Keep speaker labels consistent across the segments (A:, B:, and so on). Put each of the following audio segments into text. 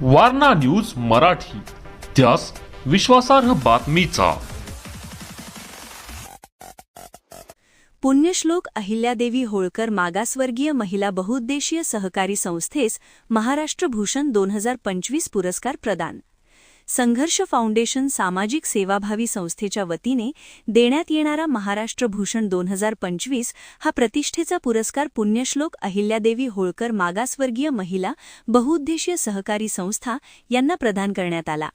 A: Warna news Marathi, त्यास विश्वासार्ह बातमीचा.
B: पुण्यश्लोक अहिल्यादेवी होळकर मागासवर्गीय महिला बहुउद्देशीय सहकारी संस्थेस महाराष्ट्र भूषण 2025 पुरस्कार प्रदान. संघर्ष फाउंडेशन सामाजिक सेवाभावी संस्थेच्या वतीने देण्यात येणारा महाराष्ट्र भूषण 2025 हा प्रतिष्ठेचा पुरस्कार पुण्यश्लोक अहिल्यादेवी होळकर मागासवर्गीय महिला बहुउद्देशीय सहकारी संस्था यांना प्रदान करण्यात आला.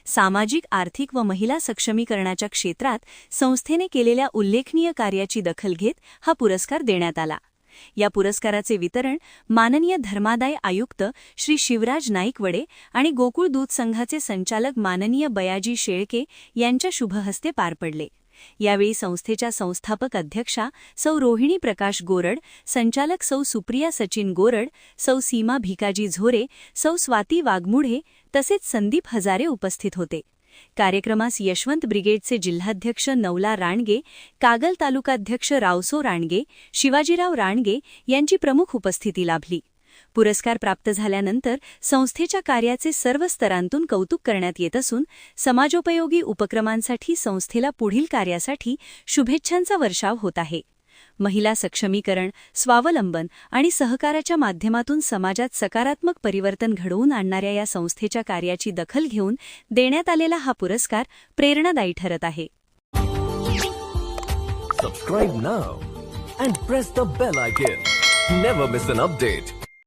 B: सामाजिक, आर्थिक व महिला सक्षमीकरणाच्या क्षेत्रात संस्थेने केलेल्या उल्लेखनीय कार्याची दखल घेत हा पुरस्कार देण्यात आला. या पुरस्काराचे वितरण माननीय धर्मादाय आयुक्त श्री शिवराज नाईकवडे आणि गोकुळ दूध संघाचे संचालक माननीय बयाजी शेळके यांच्या शुभहस्ते पार पडले. यावेळी संस्थेच्या संस्थापक अध्यक्षा सौ रोहिणी प्रकाश गोरड, संचालक सौ सुप्रिया सचिन गोरड, सौ सीमा भिकाजी झोरे, सौ स्वाती वाघमुढे तसेच संदीप हजारे उपस्थित होते. कार्यक्रमास यशवंत ब्रिगेडचे जिल्हाध्यक्ष नवला राणगे, कागल तालुकाध्यक्ष रावसो राणगे, शिवाजीराव राणगे यांची प्रमुख उपस्थिती लाभली. पुरस्कार प्राप्त झाल्यानंतर संस्थेच्या कार्याचे सर्व स्तरांतून कौतुक करण्यात येत असून समाजोपयोगी उपक्रमांसाठी संस्थेला पुढील कार्यासाठी शुभेच्छांचा वर्षाव होत आहे. महिला सक्षमीकरण, स्वावलंबन आणि सहकाराच्या माध्यमातून समाजात सकारात्मक परिवर्तन घडवून आणणाऱ्या या संस्थेच्या कार्याची दखल घेऊन देण्यात आलेला हा पुरस्कार प्रेरणादायी ठरत आहे.
C: Subscribe now and press the bell icon. Never miss an update.